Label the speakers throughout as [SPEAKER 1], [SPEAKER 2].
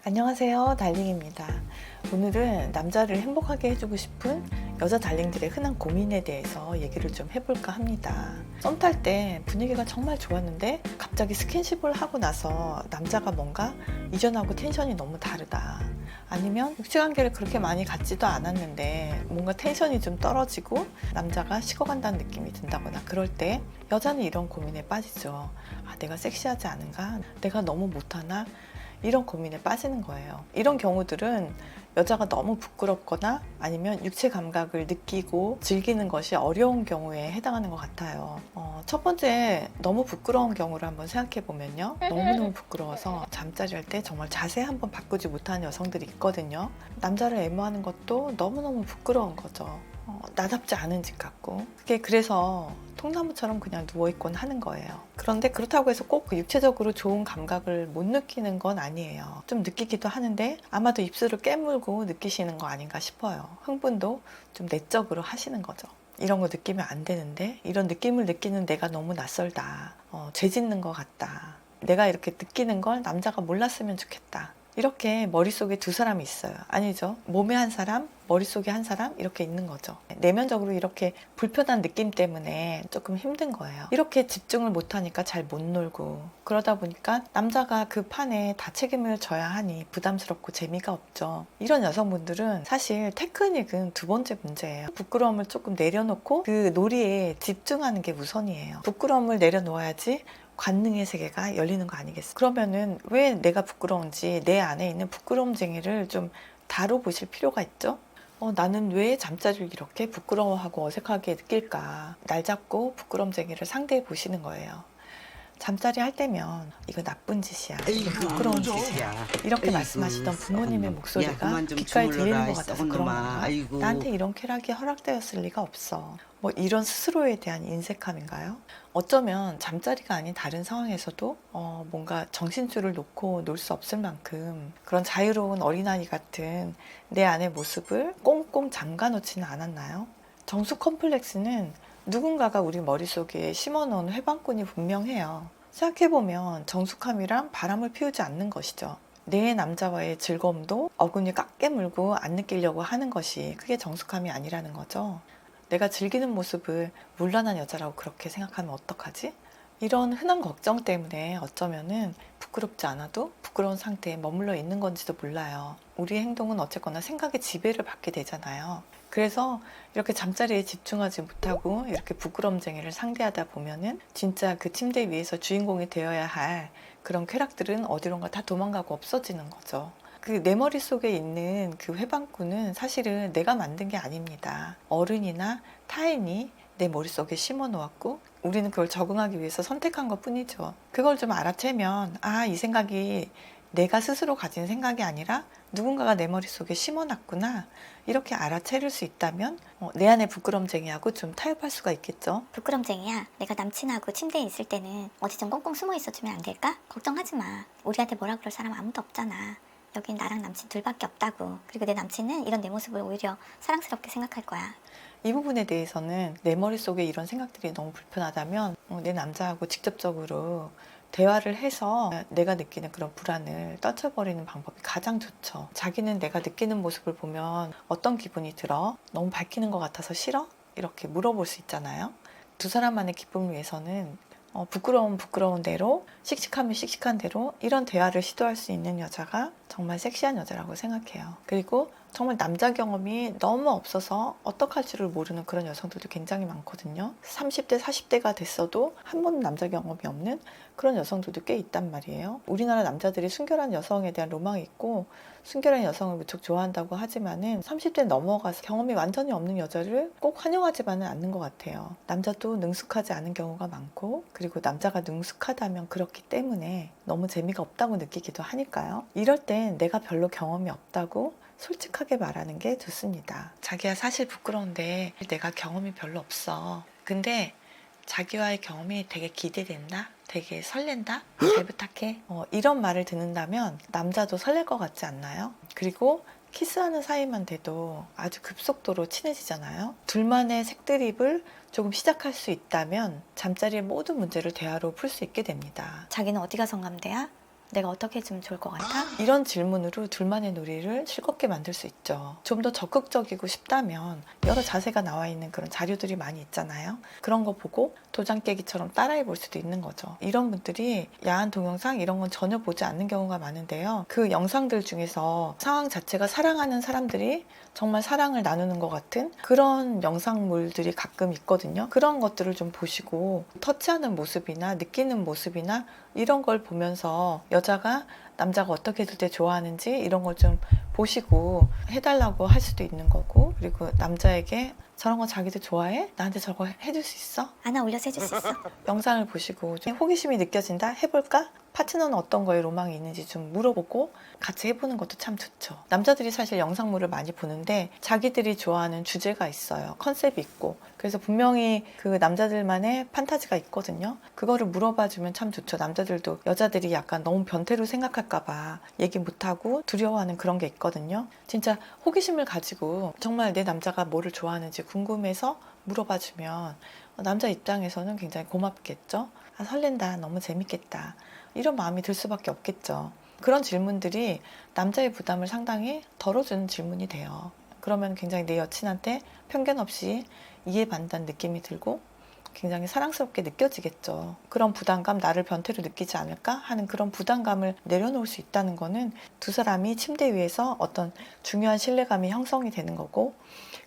[SPEAKER 1] 안녕하세요, 달링입니다. 오늘은 남자를 행복하게 해주고 싶은 여자 달링들의 흔한 고민에 대해서 얘기를 좀 해볼까 합니다. 썸 탈 때 분위기가 정말 좋았는데 갑자기 스킨십을 하고 나서 남자가 뭔가 이전하고 텐션이 너무 다르다. 아니면 육체관계를 그렇게 많이 갖지도 않았는데 뭔가 텐션이 좀 떨어지고 남자가 식어간다는 느낌이 든다거나 그럴 때 여자는 이런 고민에 빠지죠. 내가 섹시하지 않은가? 내가 너무 못하나? 이런 고민에 빠지는 거예요. 이런 경우들은 여자가 너무 부끄럽거나 아니면 육체 감각을 느끼고 즐기는 것이 어려운 경우에 해당하는 것 같아요. 첫 번째, 너무 부끄러운 경우를 한번 생각해 보면요. 너무너무 부끄러워서 잠자리 할 때 정말 자세 한번 바꾸지 못하는 여성들이 있거든요. 남자를 애무하는 것도 너무너무 부끄러운 거죠. 나답지 않은 짓 같고. 그래서 통나무처럼 그냥 누워있곤 하는 거예요. 그런데 그렇다고 해서 꼭 육체적으로 좋은 감각을 못 느끼는 건 아니에요. 좀 느끼기도 하는데 아마도 입술을 깨물고 느끼시는 거 아닌가 싶어요. 흥분도 좀 내적으로 하시는 거죠. 이런 거 느끼면 안 되는데 이런 느낌을 느끼는 내가 너무 낯설다. 죄 짓는 것 같다. 내가 이렇게 느끼는 걸 남자가 몰랐으면 좋겠다. 이렇게 머릿속에 두 사람이 있어요. 아니죠. 몸에 한 사람, 머릿속에 한 사람 이렇게 있는 거죠. 내면적으로 이렇게 불편한 느낌 때문에 조금 힘든 거예요. 이렇게 집중을 못하니까 잘 못 놀고 그러다 보니까 남자가 그 판에 다 책임을 져야 하니 부담스럽고 재미가 없죠. 이런 여성분들은 사실 테크닉은 두 번째 문제예요. 부끄러움을 조금 내려놓고 그 놀이에 집중하는 게 우선이에요. 부끄러움을 내려놓아야지 관능의 세계가 열리는 거 아니겠어요? 그러면은 왜 내가 부끄러운지 내 안에 있는 부끄러움쟁이를 좀 다뤄보실 필요가 있죠? 나는 왜 잠자리를 이렇게 부끄러워하고 어색하게 느낄까? 날 잡고 부끄러움쟁이를 상대해 보시는 거예요. 잠자리 할 때면 이거 나쁜 짓이야, 이거 부끄러운 짓이야 이렇게 말씀하시던 부모님의 목소리가 귓가에 들리는 것 같아서 그런 건가? 나한테 이런 쾌락이 허락되었을 리가 없어. 뭐 이런 스스로에 대한 인색함인가요? 어쩌면 잠자리가 아닌 다른 상황에서도 뭔가 정신줄을 놓고 놀 수 없을 만큼 그런 자유로운 어린아이 같은 내 안의 모습을 꽁꽁 잠가 놓지는 않았나요? 정수 컴플렉스는 누군가가 우리 머릿속에 심어놓은 회방꾼이 분명해요. 생각해보면 정숙함이란 바람을 피우지 않는 것이죠. 내 남자와의 즐거움도 어금니 깎게 물고 안 느끼려고 하는 것이 그게 정숙함이 아니라는 거죠. 내가 즐기는 모습을 물란한 여자라고 그렇게 생각하면 어떡하지? 이런 흔한 걱정 때문에 어쩌면은 부끄럽지 않아도 부끄러운 상태에 머물러 있는 건지도 몰라요. 우리의 행동은 어쨌거나 생각의 지배를 받게 되잖아요. 그래서 이렇게 잠자리에 집중하지 못하고 이렇게 부끄럼쟁이를 상대하다 보면은 진짜 그 침대 위에서 주인공이 되어야 할 그런 쾌락들은 어디론가 다 도망가고 없어지는 거죠. 그 내 머릿속에 있는 그 회방꾼은 사실은 내가 만든 게 아닙니다. 어른이나 타인이 내 머릿속에 심어 놓았고 우리는 그걸 적응하기 위해서 선택한 것 뿐이죠. 그걸 좀 알아채면 이 생각이 내가 스스로 가진 생각이 아니라 누군가가 내 머릿속에 심어놨구나 이렇게 알아채릴 수 있다면 내 안의 부끄럼쟁이하고 좀 타협할 수가 있겠죠.
[SPEAKER 2] 부끄럼쟁이야. 내가 남친하고 침대에 있을 때는 어디 좀 꽁꽁 숨어 있어주면 안 될까? 걱정하지 마. 우리한테 뭐라 그럴 사람 아무도 없잖아. 여긴 나랑 남친 둘밖에 없다고. 그리고 내 남친은 이런 내 모습을 오히려 사랑스럽게 생각할 거야.
[SPEAKER 1] 이 부분에 대해서는 내 머릿속에 이런 생각들이 너무 불편하다면 내 남자하고 직접적으로 대화를 해서 내가 느끼는 그런 불안을 떨쳐버리는 방법이 가장 좋죠. 자기는 내가 느끼는 모습을 보면 어떤 기분이 들어? 너무 밝히는 것 같아서 싫어? 이렇게 물어볼 수 있잖아요. 두 사람만의 기쁨을 위해서는 부끄러운 대로, 씩씩하면 씩씩한 대로 이런 대화를 시도할 수 있는 여자가 정말 섹시한 여자라고 생각해요. 그리고 정말 남자 경험이 너무 없어서 어떡할 줄을 모르는 그런 여성들도 굉장히 많거든요. 30대, 40대가 됐어도 한 번도 남자 경험이 없는 그런 여성들도 꽤 있단 말이에요. 우리나라 남자들이 순결한 여성에 대한 로망이 있고 순결한 여성을 무척 좋아한다고 하지만은 30대 넘어가서 경험이 완전히 없는 여자를 꼭 환영하지만은 않는 것 같아요. 남자도 능숙하지 않은 경우가 많고 그리고 남자가 능숙하다면 그렇기 때문에 너무 재미가 없다고 느끼기도 하니까요. 이럴 땐 내가 별로 경험이 없다고 솔직하게 말하는 게 좋습니다. 자기야, 사실 부끄러운데 내가 경험이 별로 없어. 근데 자기와의 경험이 되게 기대된다? 되게 설렌다? 잘 부탁해. 이런 말을 듣는다면 남자도 설렐 것 같지 않나요? 그리고 키스하는 사이만 돼도 아주 급속도로 친해지잖아요. 둘만의 색드립을 조금 시작할 수 있다면 잠자리의 모든 문제를 대화로 풀 수 있게 됩니다.
[SPEAKER 2] 자기는 어디가 성감대야? 내가 어떻게 해주면 좋을 것 같아?
[SPEAKER 1] 이런 질문으로 둘만의 놀이를 즐겁게 만들 수 있죠. 좀 더 적극적이고 싶다면 여러 자세가 나와 있는 그런 자료들이 많이 있잖아요. 그런 거 보고 도장 깨기처럼 따라해 볼 수도 있는 거죠. 이런 분들이 야한 동영상 이런 건 전혀 보지 않는 경우가 많은데요. 그 영상들 중에서 상황 자체가 사랑하는 사람들이 정말 사랑을 나누는 것 같은 그런 영상물들이 가끔 있거든요. 그런 것들을 좀 보시고 터치하는 모습이나 느끼는 모습이나 이런 걸 보면서 여자가 남자가 어떻게 해줄 때 좋아하는지 이런 걸 좀 보시고 해달라고 할 수도 있는 거고, 그리고 남자에게 저런 거 자기도 좋아해? 나한테 저거 해줄 수 있어?
[SPEAKER 2] 안아 올려서 해줄 수 있어?
[SPEAKER 1] 영상을 보시고 좀 호기심이 느껴진다? 해볼까? 파트너는 어떤 거에 로망이 있는지 좀 물어보고 같이 해보는 것도 참 좋죠. 남자들이 사실 영상물을 많이 보는데 자기들이 좋아하는 주제가 있어요. 컨셉이 있고. 그래서 분명히 그 남자들만의 판타지가 있거든요. 그거를 물어봐주면 참 좋죠. 남자들도 여자들이 약간 너무 변태로 생각할까봐 얘기 못하고 두려워하는 그런 게 있거든요. 진짜 호기심을 가지고 정말 내 남자가 뭐를 좋아하는지 궁금해서 물어봐주면 남자 입장에서는 굉장히 고맙겠죠. 아, 설렌다. 너무 재밌겠다. 이런 마음이 들 수밖에 없겠죠. 그런 질문들이 남자의 부담을 상당히 덜어주는 질문이 돼요. 그러면 굉장히 내 여친한테 편견 없이 이해받는다는 느낌이 들고 굉장히 사랑스럽게 느껴지겠죠. 그런 부담감, 나를 변태로 느끼지 않을까 하는 그런 부담감을 내려놓을 수 있다는 거는 두 사람이 침대 위에서 어떤 중요한 신뢰감이 형성이 되는 거고,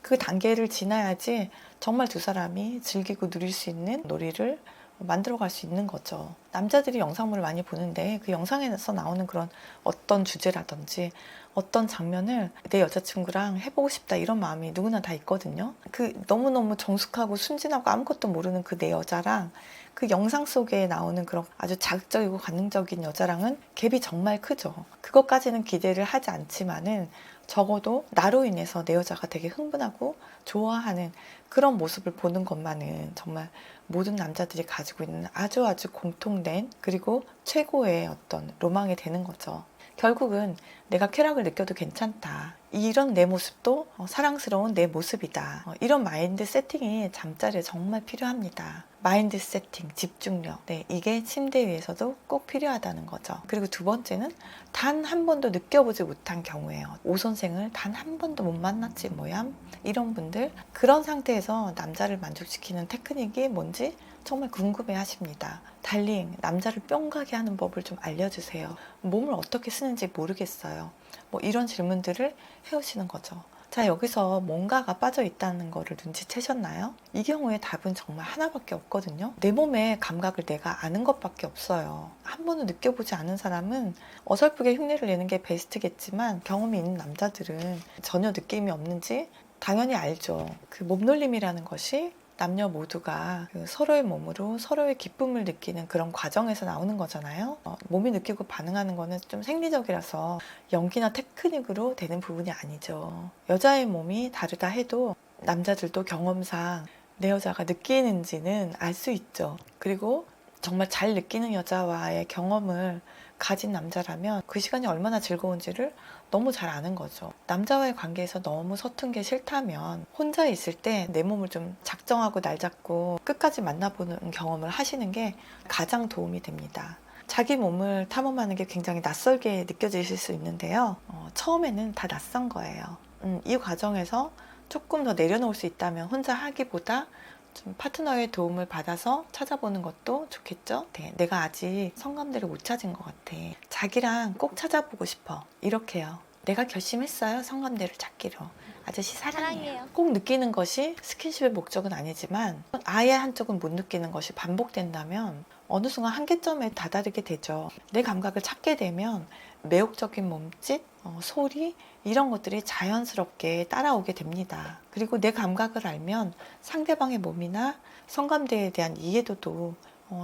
[SPEAKER 1] 그 단계를 지나야지 정말 두 사람이 즐기고 누릴 수 있는 놀이를 만들어갈 수 있는 거죠. 남자들이 영상물을 많이 보는데 그 영상에서 나오는 그런 어떤 주제라든지 어떤 장면을 내 여자친구랑 해보고 싶다 이런 마음이 누구나 다 있거든요. 그 너무너무 정숙하고 순진하고 아무것도 모르는 그 내 여자랑 그 영상 속에 나오는 그런 아주 자극적이고 관능적인 여자랑은 갭이 정말 크죠. 그것까지는 기대를 하지 않지만은 적어도 나로 인해서 내 여자가 되게 흥분하고 좋아하는 그런 모습을 보는 것만은 정말 모든 남자들이 가지고 있는 아주 공통된 그리고 최고의 어떤 로망이 되는 거죠. 결국은 내가 쾌락을 느껴도 괜찮다. 이런 내 모습도 사랑스러운 내 모습이다. 이런 마인드 세팅이 잠자리에 정말 필요합니다. 마인드 세팅, 집중력. 네, 이게 침대 위에서도 꼭 필요하다는 거죠. 그리고 두 번째는 단 한 번도 느껴보지 못한 경우예요. 오 선생을 단 한 번도 못 만났지 뭐야? 이런 분들, 그런 상태에서 남자를 만족시키는 테크닉이 뭔지 정말 궁금해 하십니다. 달링, 남자를 뿅 가게 하는 법을 좀 알려주세요. 몸을 어떻게 쓰는지 모르겠어요. 뭐 이런 질문들을 해오시는 거죠. 자, 여기서 뭔가가 빠져 있다는 거를 눈치채셨나요? 이 경우에 답은 정말 하나밖에 없거든요. 내 몸의 감각을 내가 아는 것밖에 없어요. 한 번도 느껴보지 않은 사람은 어설프게 흉내를 내는 게 베스트겠지만, 경험이 있는 남자들은 전혀 느낌이 없는지 당연히 알죠. 그 몸놀림이라는 것이 남녀 모두가 그 서로의 몸으로 서로의 기쁨을 느끼는 그런 과정에서 나오는 거잖아요. 몸이 느끼고 반응하는 거는 좀 생리적이라서 연기나 테크닉으로 되는 부분이 아니죠. 여자의 몸이 다르다 해도 남자들도 경험상 내 여자가 느끼는지는 알 수 있죠. 그리고 정말 잘 느끼는 여자와의 경험을 가진 남자라면 그 시간이 얼마나 즐거운지를 너무 잘 아는 거죠. 남자와의 관계에서 너무 서툰 게 싫다면 혼자 있을 때 내 몸을 좀 작정하고 날 잡고 끝까지 만나보는 경험을 하시는 게 가장 도움이 됩니다. 자기 몸을 탐험하는 게 굉장히 낯설게 느껴지실 수 있는데요. 처음에는 다 낯선 거예요. 이 과정에서 조금 더 내려놓을 수 있다면 혼자 하기보다 좀 파트너의 도움을 받아서 찾아보는 것도 좋겠죠. 네, 내가 아직 성감대를 못 찾은 것 같아. 자기랑 꼭 찾아보고 싶어. 이렇게요. 내가 결심했어요. 성감대를 찾기로. 아저씨 사랑해요. 꼭 느끼는 것이 스킨십의 목적은 아니지만 아예 한쪽은 못 느끼는 것이 반복된다면 어느 순간 한계점에 다다르게 되죠. 내 감각을 찾게 되면 매혹적인 몸짓, 소리 이런 것들이 자연스럽게 따라오게 됩니다. 그리고 내 감각을 알면 상대방의 몸이나 성감대에 대한 이해도도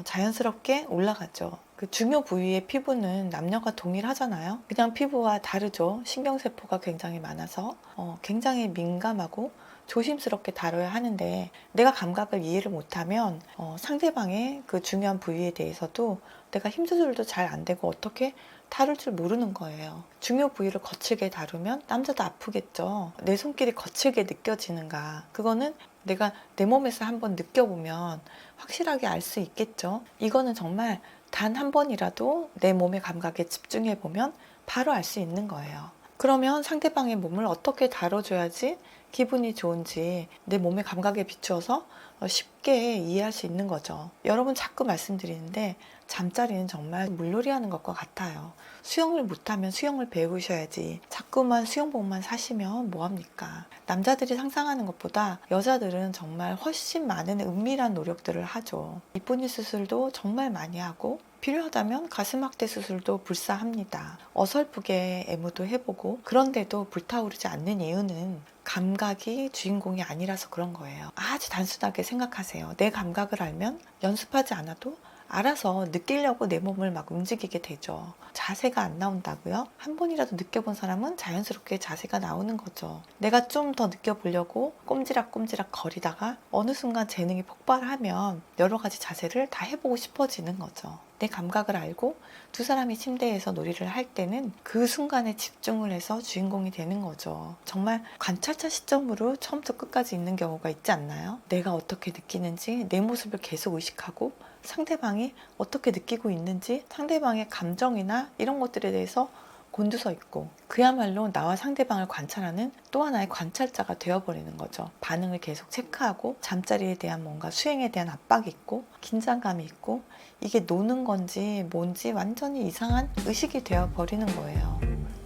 [SPEAKER 1] 자연스럽게 올라가죠. 그 중요 부위의 피부는 남녀가 동일하잖아요. 그냥 피부와 다르죠. 신경세포가 굉장히 많아서 굉장히 민감하고 조심스럽게 다뤄야 하는데, 내가 감각을 이해를 못하면 상대방의 그 중요한 부위에 대해서도 내가 힘 조절도 잘 안 되고 어떻게 다룰 줄 모르는 거예요. 중요 부위를 거칠게 다루면 남자도 아프겠죠. 내 손길이 거칠게 느껴지는가, 그거는 내가 내 몸에서 한번 느껴보면 확실하게 알 수 있겠죠. 이거는 정말 단 한 번이라도 내 몸의 감각에 집중해 보면 바로 알 수 있는 거예요. 그러면 상대방의 몸을 어떻게 다뤄줘야지 기분이 좋은지 내 몸의 감각에 비추어서 쉽게 이해할 수 있는 거죠. 여러분 자꾸 말씀드리는데 잠자리는 정말 물놀이 하는 것과 같아요. 수영을 못하면 수영을 배우셔야지 자꾸만 수영복만 사시면 뭐합니까? 남자들이 상상하는 것보다 여자들은 정말 훨씬 많은 은밀한 노력들을 하죠. 이쁜이 수술도 정말 많이 하고 필요하다면 가슴 확대 수술도 불사합니다. 어설프게 애무도 해보고 그런데도 불타오르지 않는 이유는 감각이 주인공이 아니라서 그런 거예요. 아주 단순하게 생각하세요. 내 감각을 알면 연습하지 않아도 알아서 느끼려고 내 몸을 막 움직이게 되죠. 자세가 안 나온다고요? 한 번이라도 느껴본 사람은 자연스럽게 자세가 나오는 거죠. 내가 좀 더 느껴보려고 꼼지락꼼지락 거리다가 어느 순간 재능이 폭발하면 여러 가지 자세를 다 해보고 싶어지는 거죠. 내 감각을 알고 두 사람이 침대에서 놀이를 할 때는 그 순간에 집중을 해서 주인공이 되는 거죠. 정말 관찰자 시점으로 처음부터 끝까지 있는 경우가 있지 않나요? 내가 어떻게 느끼는지 내 모습을 계속 의식하고 상대방이 어떻게 느끼고 있는지 상대방의 감정이나 이런 것들에 대해서 곤두서 있고 그야말로 나와 상대방을 관찰하는 또 하나의 관찰자가 되어버리는 거죠. 반응을 계속 체크하고 잠자리에 대한 뭔가 수행에 대한 압박이 있고 긴장감이 있고 이게 노는 건지 뭔지 완전히 이상한 의식이 되어버리는 거예요.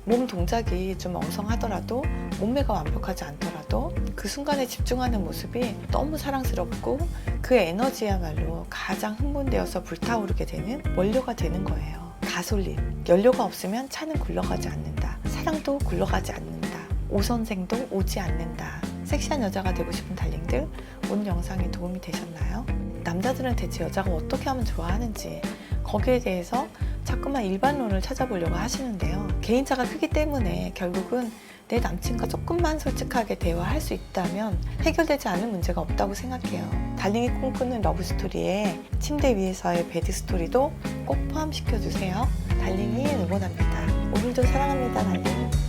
[SPEAKER 1] 몸 동작이 좀 엉성하더라도 몸매가 완벽하지 않더라도 그 순간에 집중하는 모습이 너무 사랑스럽고 그 에너지야말로 가장 흥분되어서 불타오르게 되는 원료가 되는 거예요. 가솔린, 연료가 없으면 차는 굴러가지 않는다. 사랑도 굴러가지 않는다. 오선생도 오지 않는다. 섹시한 여자가 되고 싶은 달링들, 오늘 영상이 도움이 되셨나요? 남자들은 대체 여자가 어떻게 하면 좋아하는지 거기에 대해서 자꾸만 일반론을 찾아보려고 하시는데요. 개인차가 크기 때문에 결국은 내 남친과 조금만 솔직하게 대화할 수 있다면 해결되지 않은 문제가 없다고 생각해요. 달링이 꿈꾸는 러브스토리에 침대 위에서의 배드스토리도 꼭 포함시켜주세요. 달링이 응원합니다. 오늘도 사랑합니다, 달링.